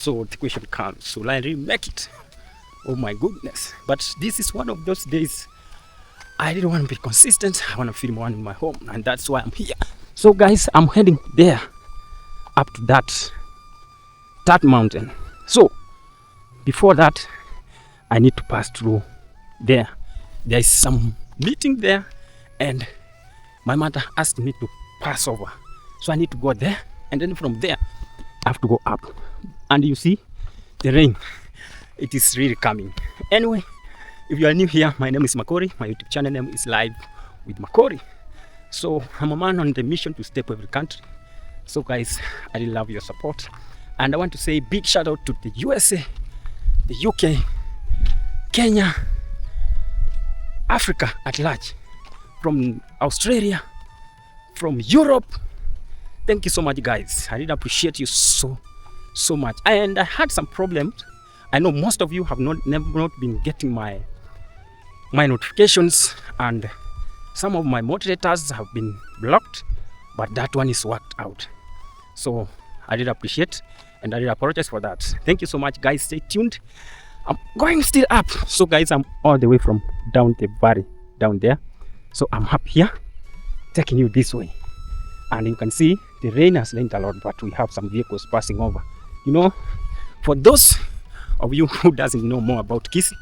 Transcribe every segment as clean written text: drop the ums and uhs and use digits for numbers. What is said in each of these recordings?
So the question comes, will I really make it? Oh my goodness. But this is one of those days I didn't want to be consistent. I want to film one in my home, and that's why I'm here. So guys, I'm heading there, up to that mountain. So before that, I need to pass through there. There is some meeting there, and my mother asked me to pass over. So I need to go there, and then from there, I have to go up. And you see, the rain, it is really coming. Anyway, if you are new here, my name is Makori. My YouTube channel name is Live with Makori. So I'm a man on the mission to step every country. So guys, I really love your support. And I want to say big shout out to the USA, the UK, Kenya, Africa at large, from Australia, from Europe. Thank you so much, guys. I really appreciate you so much. And I had some problems. I know most of you have not been getting my notifications, and some of my moderators have been blocked, but that one is worked out. So I did appreciate, and I did apologize for that. Thank you so much, guys. Stay tuned. I'm going still up. So guys, I'm all the way from down the valley down there. So I'm up here taking you this way, and you can see the rain has rained a lot, but we have some vehicles passing over. You know, for those of you who doesn't know more about Kisii,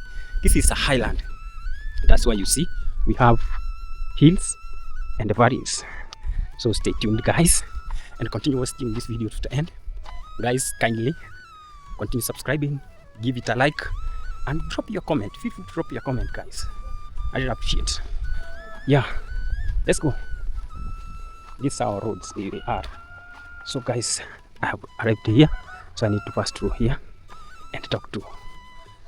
Kisii is a highland. That's why you see we have hills and valleys. So stay tuned, guys, and continue watching this video to the end. Guys, kindly continue subscribing, give it a like, and drop your comment. Feel free to drop your comment, guys. I really appreciate. Yeah, let's go. These are our roads, they are. So guys, I have arrived here, so I need to pass through here and talk to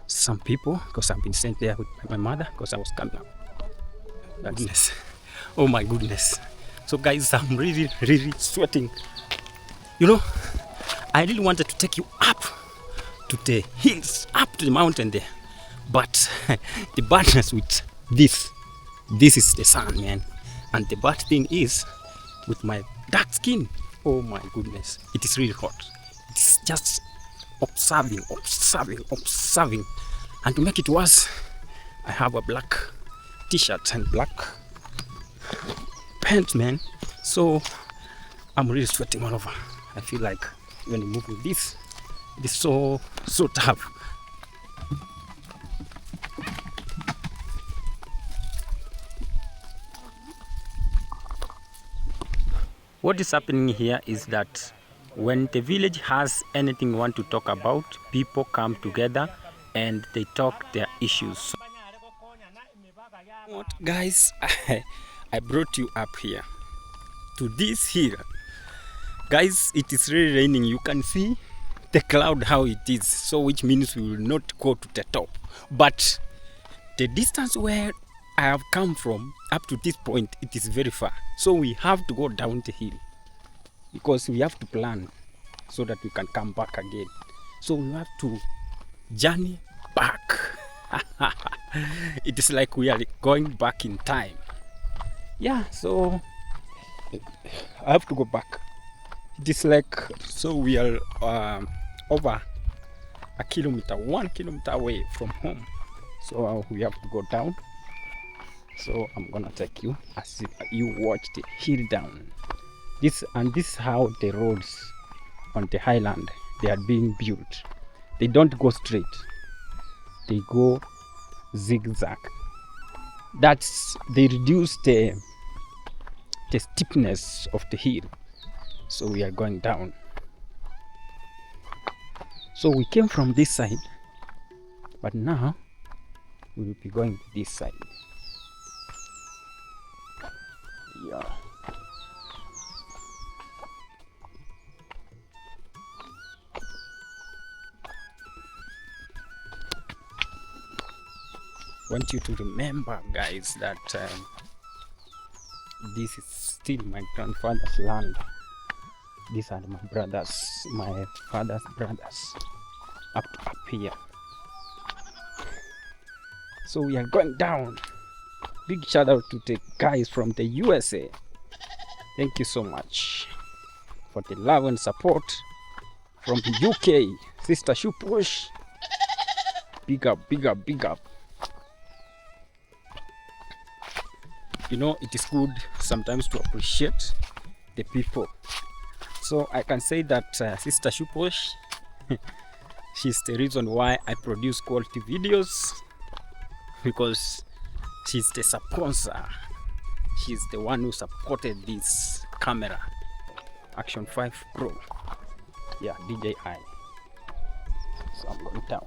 some people, because I've been sent there with my mother because I was coming up. Goodness. Oh my goodness. So guys, I'm really sweating. You know, I really wanted to take you up to the hills, up to the mountain there, but the badness with this is the sun, man. And the bad thing is, with my dark skin, oh my goodness, it is really hot. It's just observing. And to make it worse, I have a black t-shirt and black pants, man. So I'm really sweating all over. I feel like when you move with this, it is so tough. What is happening here is that when the village has anything want to talk about, people come together and they talk their issues. What, guys, I brought you up here to this hill. Guys, it is really raining. You can see the cloud how it is, so which means we will not go to the top. But the distance where I have come from up to this point, it is very far. So we have to go down the hill, because we have to plan so that we can come back again. So we have to journey back. It is like we are going back in time. Yeah, so I have to go back. It is like, so we are over a kilometer, 1 kilometer away from home. So we have to go down. So I'm gonna take you as you watch the hill down. This is how the roads on the highland, they are being built. They don't go straight, they go zigzag. They reduce the steepness of the hill. So we are going down. So we came from this side, but now we will be going to this side. Yeah. Want you to remember, guys, that this is still my grandfather's land. These are my brothers, my father's brothers, up here. So we are going down. Big shout out to the guys from the USA. Thank you so much for the love and support. from the UK, Sister Shoe Push. Big up, big up, big up. You know, it is good sometimes to appreciate the people. So I can say that Sister Shoe Push, she's the reason why I produce quality videos, because she's the sponsor. She's the one who supported this camera, Action 5 Pro. Yeah, DJI. So I'm going down.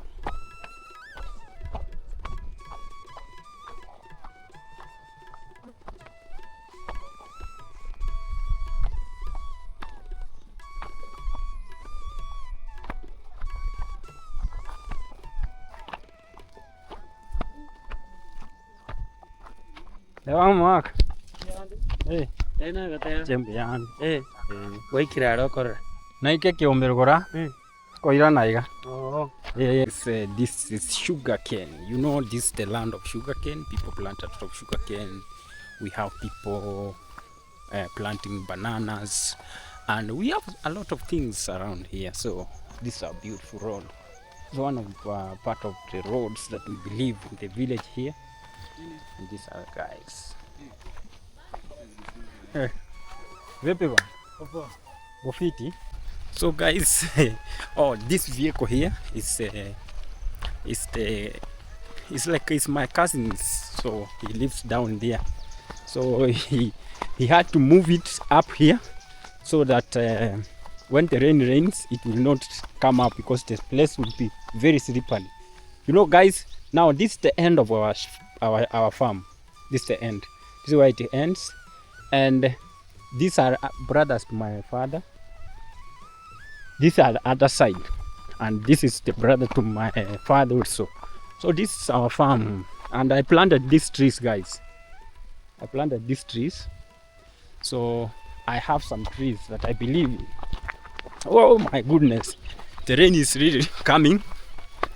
Dewa Mark. Hey. Champion. Hey. Wai kiraro kor. Naike kiombergora. Koira naiga. Oh. Yes, this is sugar cane. You know, this is the land of sugar cane. People plant a lot of sugar cane. We have people planting bananas, and we have a lot of things around here. So this is a beautiful road. It's one of part of the roads that we believe in the village here. And these are guys. Hey, vipi bwana? Gofiti. So guys, oh, this vehicle here is it's my cousin's. So he lives down there. So he had to move it up here so that when the rain rains, it will not come up, because the place will be very slippery. You know, guys, now this is the end of our farm. This is the end. This is where it ends, and these are brothers to my father. This is the other side, and this is the brother to my father also. So this is our farm, and I planted these trees, guys. I planted these trees, so I have some trees that I believe in. Oh my goodness, the rain is really coming,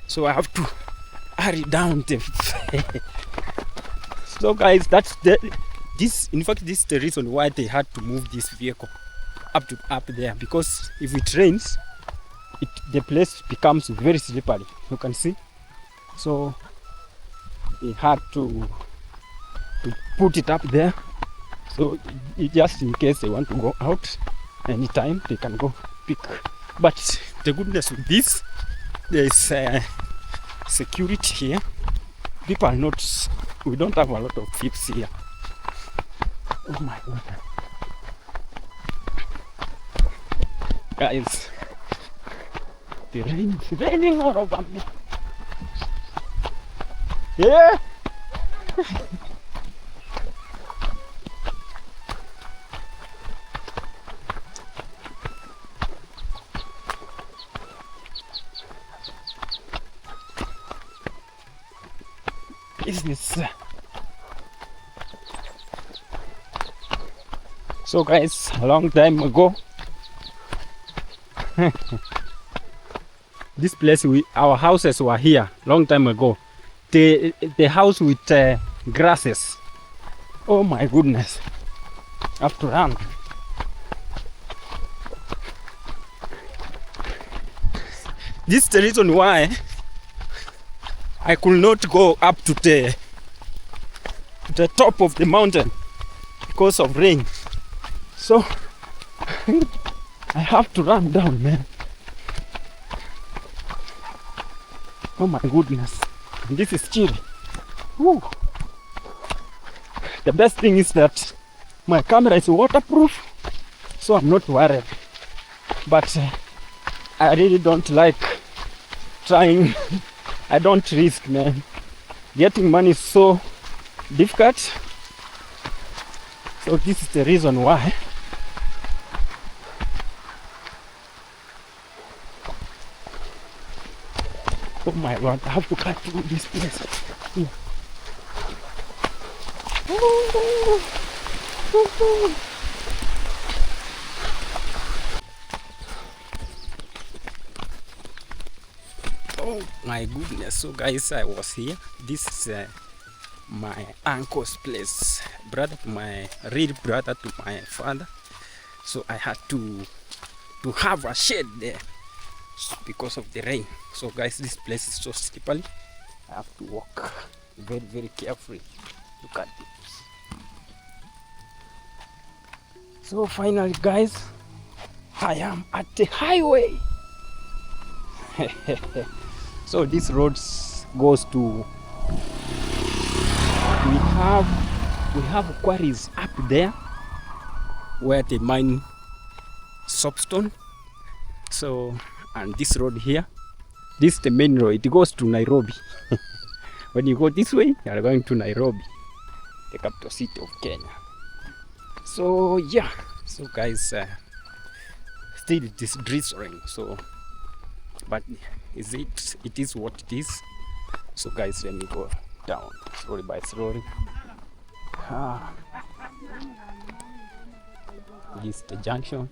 so I have to hurry down the so guys, that's in fact this is the reason why they had to move this vehicle up there, because if it rains, the place becomes very slippery, you can see. So they had to put it up there, so just in case they want to go out anytime, they can go pick. But the goodness with this, there is security here. People are not, we don't have a lot of thieves here. Oh my god. Guys, the rain is raining all over me. Yeah. Is this? So guys, a long time ago, this place, our houses were here long time ago. The house with grasses. Oh my goodness, I have to run. This is the reason why I could not go up to the top of the mountain because of rain. So I have to run down, man. Oh my goodness, this is chilly. Woo. The best thing is that my camera is waterproof, so I'm not worried. But I really don't like trying. I don't risk, man. Getting money is so difficult. So this is the reason why. Oh my god, I have to cut through this place. Yeah. Oh my goodness. So guys, I was here. This is my uncle's place, my real brother to my father. So I had to have a shed there. because of the rain. So guys, this place is so slippery. I have to walk very, very carefully. Look at this. So finally, guys, I am at the highway. So this road goes to, we have quarries up there where they mine soapstone. So, and this road here, this is the main road. It goes to Nairobi. When you go this way, you are going to Nairobi, the capital city of Kenya. So yeah, so guys, still it is drizzling. So, but it is what it is. So guys, let me go down slowly by slowly. This is the junction.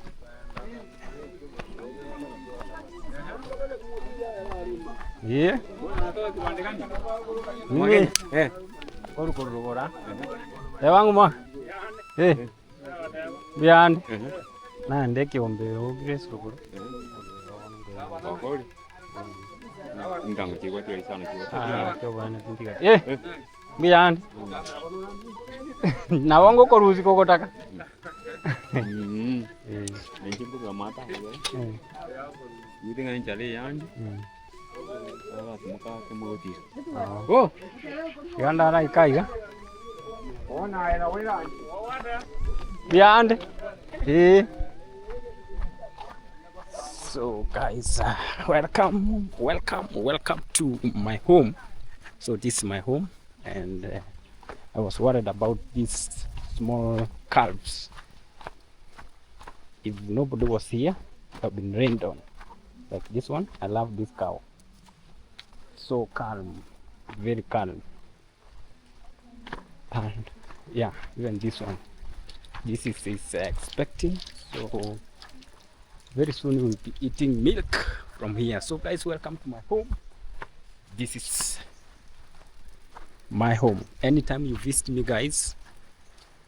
Yeah. Ewangu ma. Biand. Na ndeke ombe ogres ruguru. Ndango chigwa tyo isana chigwa. Kyo bana tindiga. Biand. Na wango koruzi kokotaka. Nenjimbu kwa mata kwa. Yudinga njale yandi. Ala tumuka kemoti. Oh. Yanda na ikaiga. Ona ina wira. Biand. So guys, welcome to my home. So this is my home, and I was worried about these small calves. If nobody was here, I've been rained on. Like this one, I love this cow. So calm, very calm. And yeah, even this one. This is expecting. So very soon we'll be eating milk from here. So guys, welcome to my home. This is my home. Anytime you visit me, guys,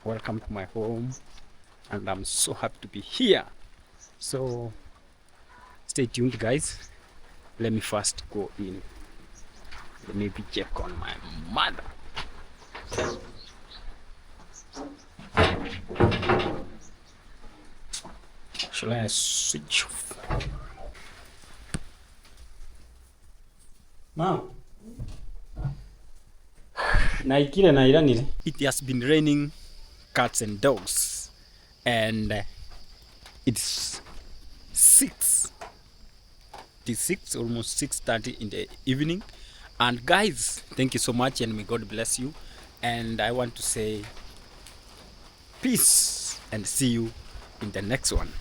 welcome to my home. And I'm so happy to be here. So stay tuned, guys. Let me first go in. Let me check on my mother. Shall I switch off? Mom. It has been raining cats and dogs, and it's 6. It is 6, almost 6:30 in the evening. And guys, thank you so much, and may God bless you. And I want to say peace, and see you in the next one.